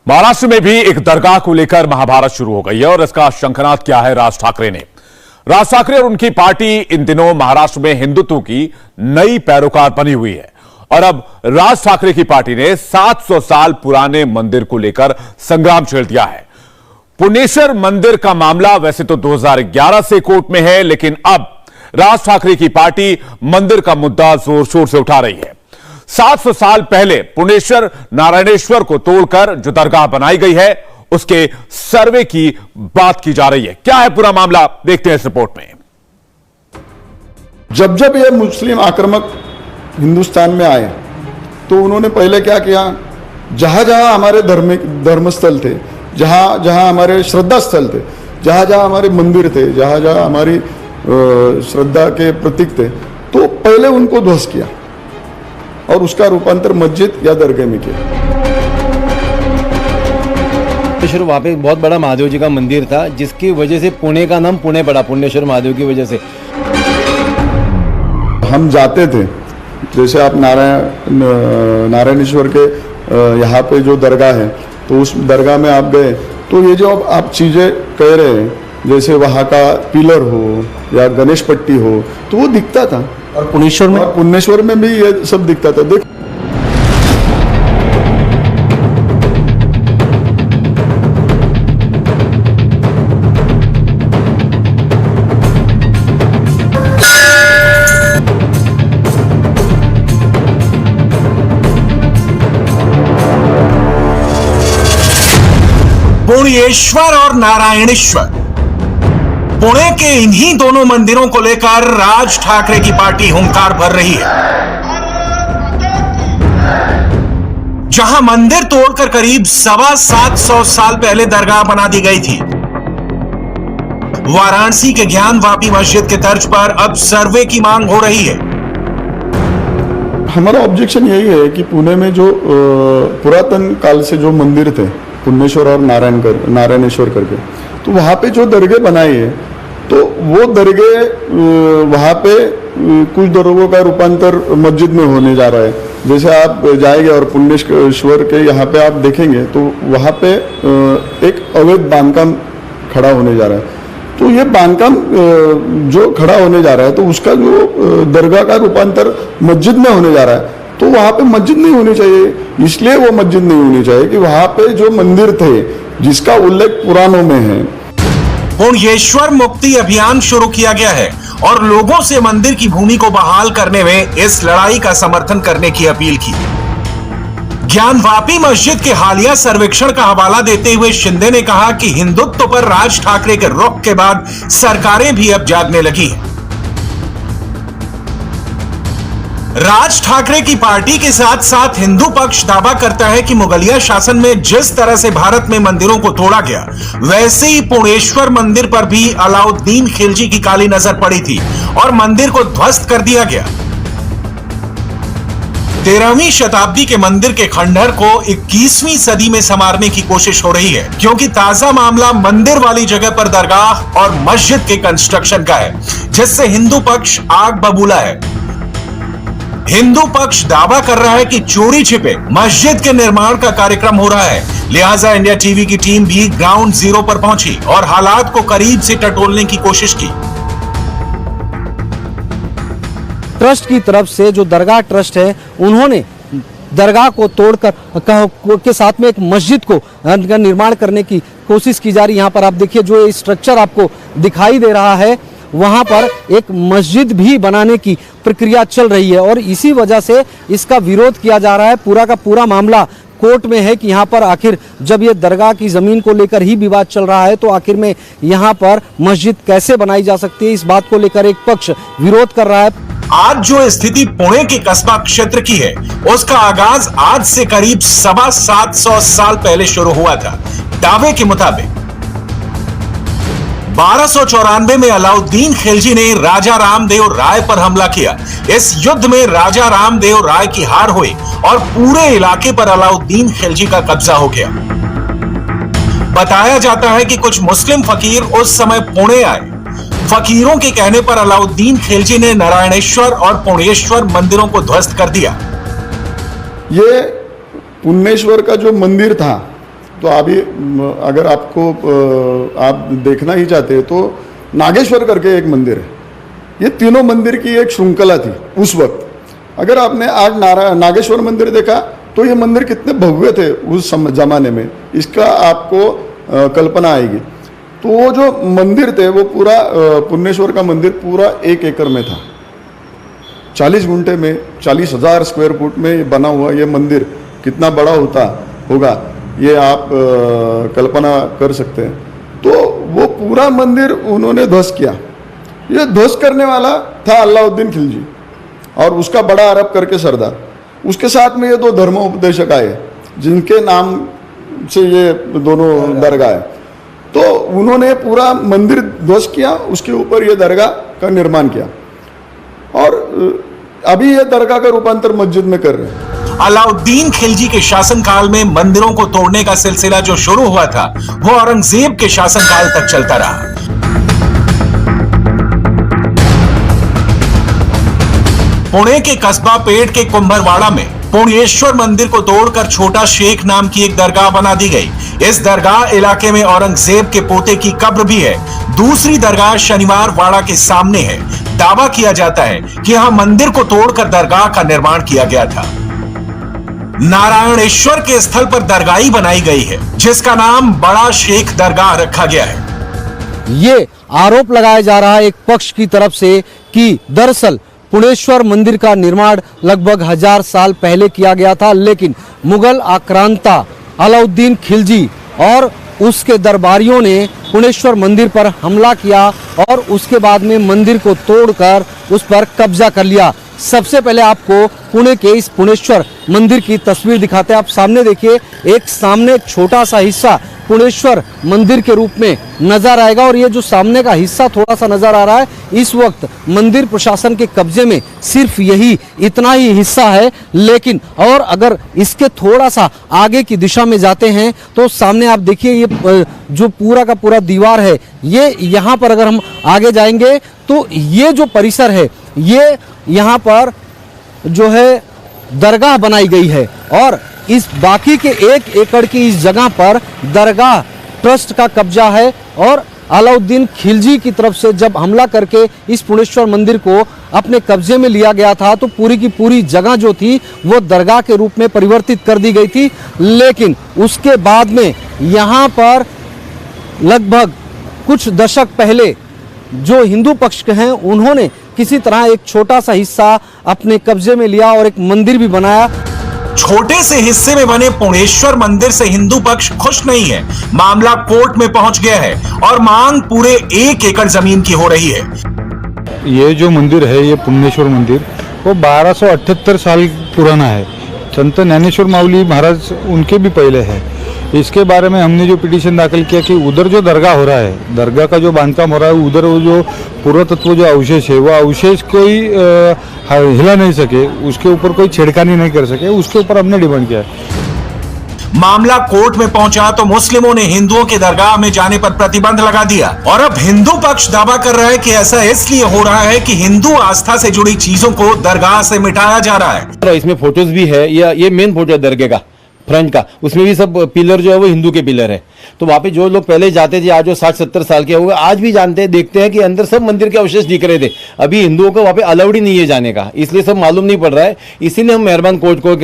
महाराष्ट्र में भी एक दरगाह को लेकर महाभारत शुरू हो गई है और इसका शंखनाद किया है राज ठाकरे ने। राज ठाकरे और उनकी पार्टी इन दिनों महाराष्ट्र में हिंदुत्व की नई पैरोकार बनी हुई है और अब राज ठाकरे की पार्टी ने 700 साल पुराने मंदिर को लेकर संग्राम छेड़ दिया है। पुणेश्वर मंदिर का मामला वैसे तो 2011 से कोर्ट में है, लेकिन अब राज ठाकरे की पार्टी मंदिर का मुद्दा जोर शोर से उठा रही है। 700 साल पहले पुणेश्वर नारायणेश्वर को तोड़कर जो दरगाह बनाई गई है उसके सर्वे की बात की जा रही है। क्या है पूरा मामला, देखते हैं इस रिपोर्ट में। जब जब ये मुस्लिम आक्रामक हिंदुस्तान में आए तो उन्होंने पहले क्या किया, जहां जहां हमारे धर्मस्थल थे, जहां जहां हमारे श्रद्धा स्थल थे, जहां जहां हमारे मंदिर थे, जहां जहां हमारी श्रद्धा के प्रतीक थे, तो पहले उनको ध्वस्त किया और उसका रूपांतर मस्जिद या दरगाह में किया। पुणेश्वर वहाँ पे बहुत बड़ा महादेव जी का मंदिर था, जिसकी वजह से पुणे का नाम पुणे पड़ा, पुणेश्वर महादेव की वजह से। हम जाते थे, जैसे आप नारायणेश्वर के यहाँ पे जो दरगाह है, तो उस दरगाह में आप गए तो ये जो आप चीजें कह रहे हैं, जैसे वहाँ का पिलर हो या गणेश पट्टी हो, तो वो दिखता था। और पुणेश्वर में भी ये सब दिखता था। देख, पुणेश्वर और नारायणेश्वर, पुणे के इन्हीं दोनों मंदिरों को लेकर राज ठाकरे की पार्टी हुंकार भर रही है। जहां मंदिर तोड़कर करीब 725 साल पहले दरगाह बना दी गई थी, वाराणसी के ज्ञानवापी मस्जिद के तर्ज पर अब सर्वे की मांग हो रही है। हमारा ऑब्जेक्शन यही है कि पुणे में जो पुरातन काल से जो मंदिर थे, पुणेश्वर और नारायणेश्वर करके, तो वहाँ पे जो दरगाह बनाई है, तो वो दरगाह वहाँ पे कुछ दरगाहों का रूपांतर मस्जिद में होने जा रहा है। जैसे आप जाएंगे और पुणेश्वर के यहाँ पे आप देखेंगे तो वहाँ पे एक अवैध बांधकाम खड़ा होने जा रहा है। तो ये बांधकाम जो खड़ा होने जा रहा है, तो उसका जो दरगाह का रूपांतर मस्जिद में होने जा रहा है, तो वहाँ पे मस्जिद नहीं होनी चाहिए। इसलिए वो मस्जिद नहीं होनी चाहिए कि वहाँ पे जो मंदिर थे जिसका उल्लेख पुराणों में है। पुणेश्वर मुक्ति अभियान शुरू किया गया है और लोगों से मंदिर की भूमि को बहाल करने में इस लड़ाई का समर्थन करने की अपील की। ज्ञानवापी मस्जिद के हालिया सर्वेक्षण का हवाला देते हुए शिंदे ने कहा कि हिंदुत्व पर राज ठाकरे के रुख के बाद सरकारें भी अब जागने लगी हैं। राज ठाकरे की पार्टी के साथ साथ हिंदू पक्ष दावा करता है कि मुगलिया शासन में जिस तरह से भारत में मंदिरों को तोड़ा गया, वैसे ही पुणेश्वर मंदिर पर भी अलाउद्दीन खिलजी की काली नजर पड़ी थी और मंदिर को ध्वस्त कर दिया गया। 13वीं शताब्दी के मंदिर के खंडहर को 21वीं सदी में संवारने की कोशिश हो रही है, क्योंकि ताजा मामला मंदिर वाली जगह पर दरगाह और मस्जिद के कंस्ट्रक्शन का है, जिससे हिंदू पक्ष आग बबूला है। हिंदू पक्ष दावा कर रहा है कि चोरी छिपे मस्जिद के निर्माण का कार्यक्रम हो रहा है, लिहाजा इंडिया टीवी की टीम भी ग्राउंड जीरो पर पहुंची और हालात को करीब से टटोलने की कोशिश की। ट्रस्ट की तरफ से जो दरगाह ट्रस्ट है, उन्होंने दरगाह को तोड़कर के साथ में एक मस्जिद को निर्माण करने की कोशिश की जा रही है। यहाँ पर आप देखिए, जो स्ट्रक्चर आपको दिखाई दे रहा है, वहां पर एक मस्जिद भी बनाने की प्रक्रिया चल रही है और इसी वजह से इसका विरोध किया जा रहा है। पूरा का पूरा मामला कोर्ट में है कि यहाँ पर आखिर जब ये दरगाह की जमीन को लेकर ही विवाद चल रहा है, तो आखिर में यहाँ पर मस्जिद कैसे बनाई जा सकती है, इस बात को लेकर एक पक्ष विरोध कर रहा है। आज जो स्थिति पुणे के कस्बा क्षेत्र की है, उसका आगाज आज से करीब 725 साल पहले शुरू हुआ था। दावे के मुताबिक 1294 में अलाउद्दीन खिलजी ने राजा रामदेव राय पर हमला किया। इस युद्ध में राजा रामदेव राय की हार हुई और पूरे इलाके पर अलाउद्दीन खिलजी का कब्जा हो गया। बताया जाता है कि कुछ मुस्लिम फकीर उस समय पुणे आए। फकीरों के कहने पर अलाउद्दीन खिलजी ने नारायणेश्वर और पुणेश्वर मंदिरों को ध्वस्त कर दिया। ये पुणेश्वर का जो मंदिर था, तो अभी अगर आपको आप देखना ही चाहते हैं तो नागेश्वर करके एक मंदिर है। ये तीनों मंदिर की एक श्रृंखला थी उस वक्त। अगर आपने आज नागेश्वर मंदिर देखा तो ये मंदिर कितने भव्य थे उस जमाने में, इसका आपको कल्पना आएगी। तो वो जो मंदिर थे वो पूरा पुण्येश्वर का मंदिर पूरा 1 एकड़ में था, 40 गुंठे में 40,000 स्क्वायर फुट में बना हुआ ये मंदिर कितना बड़ा होगा ये आप कल्पना कर सकते हैं। तो वो पूरा मंदिर उन्होंने ध्वस्त किया। ये ध्वस्त करने वाला था अलाउद्दीन खिलजी और उसका बड़ा अरब करके सरदार। उसके साथ में ये 2 धर्मोपदेशक आए जिनके नाम से ये दोनों दरगाह है। तो उन्होंने पूरा मंदिर ध्वस्त किया, उसके ऊपर ये दरगाह का निर्माण किया और अभी ये दरगाह का रूपांतर मस्जिद में कर रहे हैं। अलाउद्दीन खिलजी के शासनकाल में मंदिरों को तोड़ने का सिलसिला जो शुरू हुआ था वो औरंगजेब के शासनकाल तक चलता रहा। पुणे के कस्बा पेठ के कुंभरवाड़ा में पुण्येश्वर मंदिर को तोड़कर छोटा शेख नाम की एक दरगाह बना दी गई। इस दरगाह इलाके में औरंगजेब के पोते की कब्र भी है। दूसरी दरगाह शनिवार वाड़ा के सामने है। दावा किया जाता है कि यहां मंदिर को तोड़कर दरगाह का निर्माण किया गया था। नारायणेश्वर के स्थल पर दरगाह बनाई गई है जिसका नाम बड़ा शेख दरगाह रखा गया है। ये आरोप लगाया जा रहा है एक पक्ष की तरफ से कि दरअसल पुण्येश्वर मंदिर का निर्माण लगभग 1000 साल पहले किया गया था, लेकिन मुगल आक्रांता अलाउद्दीन खिलजी और उसके दरबारियों ने पुण्येश्वर मंदिर पर हमला किया और उसके बाद में मंदिर को तोड़कर उस पर कब्जा कर लिया। सबसे पहले आपको पुणे के इस पुण्येश्वर मंदिर की तस्वीर दिखाते हैं। आप सामने देखिए, एक सामने छोटा सा हिस्सा पुण्येश्वर मंदिर के रूप में नजर आएगा और ये जो सामने का हिस्सा थोड़ा सा नजर आ रहा है, इस वक्त मंदिर प्रशासन के कब्जे में सिर्फ यही इतना ही हिस्सा है। लेकिन और अगर इसके थोड़ा सा आगे की दिशा में जाते हैं तो सामने आप देखिए ये जो पूरा का पूरा दीवार है, ये यहाँ पर अगर हम आगे जाएंगे तो ये जो परिसर है ये यहाँ पर जो है दरगाह बनाई गई है और इस बाकी के 1 एकड़ की इस जगह पर दरगाह ट्रस्ट का कब्जा है। और अलाउद्दीन खिलजी की तरफ से जब हमला करके इस पुण्येश्वर मंदिर को अपने कब्जे में लिया गया था तो पूरी की पूरी जगह जो थी वो दरगाह के रूप में परिवर्तित कर दी गई थी। लेकिन उसके बाद में यहाँ पर लगभग कुछ दशक पहले जो हिंदू पक्ष के हैं उन्होंने किसी तरह एक छोटा सा हिस्सा अपने कब्जे में लिया और एक मंदिर भी बनाया। छोटे से हिस्से में बने पुण्येश्वर मंदिर से हिंदू पक्ष खुश नहीं है। मामला कोर्ट में पहुंच गया है और मांग पूरे 1 एकड़ जमीन की हो रही है। ये जो मंदिर है, ये पुण्येश्वर मंदिर, वो 1278 साल पुराना है। संत ज्ञानेश्वर माऊली महाराज उनके भी पहले है। इसके बारे में हमने जो पिटीशन दाखिल किया कि उधर जो दरगाह हो रहा है, दरगाह का जो बांधकाम हो रहा है, उधर वो जो पुरातत्व जो अवशेष है, वो अवशेष कोई हिला नहीं सके, उसके ऊपर कोई छेड़खानी नहीं कर सके, उसके ऊपर हमने डिमांड किया है। मामला कोर्ट में पहुंचा तो मुस्लिमों ने हिंदुओं के दरगाह में जाने पर प्रतिबंध लगा दिया और अब हिंदू पक्ष दावा कर रहा है कि ऐसा इसलिए हो रहा है कि हिंदू आस्था से जुड़ी चीजों को दरगाह से मिटाया जा रहा है। इसमें फोटोज भी है, ये मेन फोटो है दरगाह का फ्रंट का, उसमें भी सब पिलर जो है वो हिंदू के पिलर है। तो वहाँ पे जो लोग पहले जाते थे, आज जो 60-70 साल के हुए, आज भी जानते हैं, देखते हैं कि अंदर सब मंदिर के अवशेष दिख रहे थे। अभी हिंदुओं को वहाँ पे अलाउड ही नहीं है जाने का, इसलिए सब मालूम नहीं पड़ रहा है। इसीलिए हम मेहरबान कोर्ट को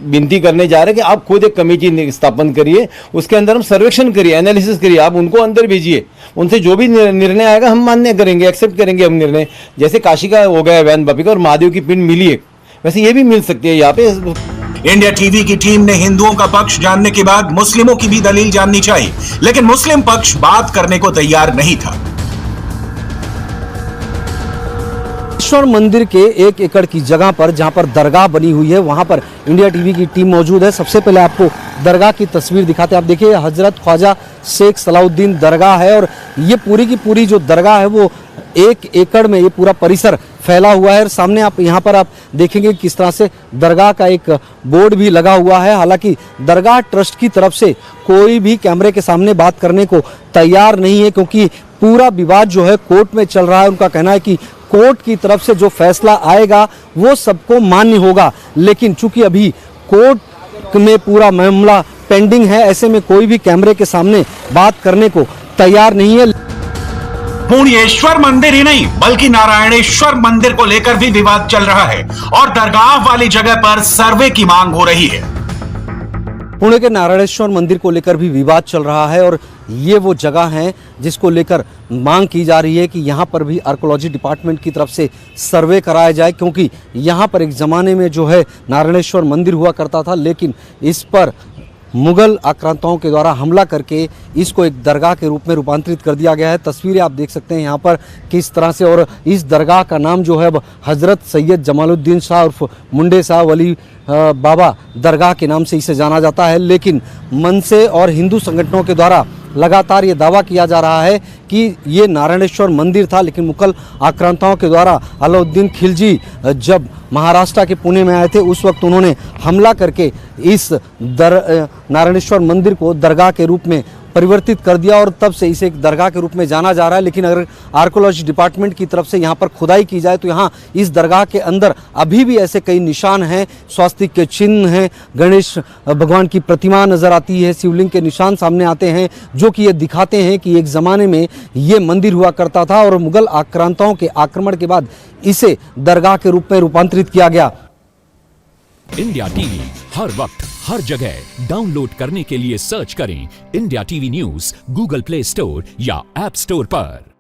विनती करने जा रहे हैं कि आप खुद एक कमेटी स्थापन करिए, उसके अंदर हम सर्वेक्षण करिए, एनालिसिस करिए, आप उनको अंदर भेजिए, उनसे जो भी निर्णय आएगा हम मान्य करेंगे, एक्सेप्ट करेंगे हम निर्णय। जैसे काशी का हो गया वैन बापी का और महादेव की पिंड मिली है, वैसे ये भी मिल सकती है यहाँ पे। इंडिया टीवी की टीम ने हिंदुओं का पक्ष जानने के बाद मुस्लिमों की भी दलील जाननी चाहिए, लेकिन मुस्लिम पक्ष बात करने को तैयार नहीं था। पुण्येश्वर मंदिर के 1 एकड़ की जगह पर जहां पर दरगाह बनी हुई है, वहां पर इंडिया टीवी की टीम मौजूद है। सबसे पहले आपको दरगाह की तस्वीर दिखाते हैं। आप देखिए, हजरत ख्वाजा शेख सलाउद्दीन दरगाह है और ये पूरी की पूरी जो दरगाह है वो 1 एकड़ में ये पूरा परिसर फैला हुआ है। सामने आप यहाँ पर आप देखेंगे किस तरह से दरगाह का एक बोर्ड भी लगा हुआ है। हालांकि दरगाह ट्रस्ट की तरफ से कोई भी कैमरे के सामने बात करने को तैयार नहीं है, क्योंकि पूरा विवाद जो है कोर्ट में चल रहा है। उनका कहना है कि कोर्ट की तरफ से जो फैसला आएगा वो सबको मान्य होगा, लेकिन चूंकि अभी कोर्ट में पूरा मामला पेंडिंग है। ऐसे में कोई भी कैमरे के सामने बात करने को तैयार नहीं है। पूर्णेश्वर मंदिर ही नहीं बल्कि नारायणेश्वर मंदिर को लेकर भी विवाद चल रहा है और दरगाह वाली जगह पर सर्वे की मांग हो रही है। पुणे के नारायणेश्वर मंदिर को लेकर भी विवाद चल रहा है और ये वो जगह है जिसको लेकर मांग की जा रही है कि यहाँ पर भी आर्कोलॉजी डिपार्टमेंट की तरफ से सर्वे कराया जाए, क्योंकि यहाँ पर एक ज़माने में जो है नारायणेश्वर मंदिर हुआ करता था, लेकिन इस पर मुगल आक्रांताओं के द्वारा हमला करके इसको एक दरगाह के रूप में रूपांतरित कर दिया गया है। तस्वीरें आप देख सकते हैं यहाँ पर किस तरह से, और इस दरगाह का नाम जो है अब हज़रत सैयद जमालुद्दीन शाह उर्फ मुंडे शाह वली बाबा दरगाह के नाम से इसे जाना जाता है। लेकिन मनसे और हिंदू संगठनों के द्वारा लगातार ये दावा किया जा रहा है कि ये नारायणेश्वर मंदिर था, लेकिन मुगल आक्रांताओं के द्वारा अलाउद्दीन खिलजी जब महाराष्ट्र के पुणे में आए थे उस वक्त उन्होंने हमला करके इस नारायणेश्वर मंदिर को दरगाह के रूप में परिवर्तित कर दिया और तब से इसे एक दरगाह के रूप में जाना जा रहा है। लेकिन अगर आर्कोलॉजी डिपार्टमेंट की तरफ से यहाँ पर खुदाई की जाए तो यहाँ इस दरगाह के अंदर अभी भी ऐसे कई निशान हैं, स्वास्तिक के चिन्ह हैं, गणेश भगवान की प्रतिमा नजर आती है, शिवलिंग के निशान सामने आते हैं, जो कि ये दिखाते हैं कि एक ज़माने में ये मंदिर हुआ करता था और मुगल आक्रांताओं के आक्रमण के बाद इसे दरगाह के रूप में रूपांतरित किया गया। इंडिया टीवी हर वक्त हर जगह डाउनलोड करने के लिए सर्च करें India TV news Google play store या ऐप स्टोर पर।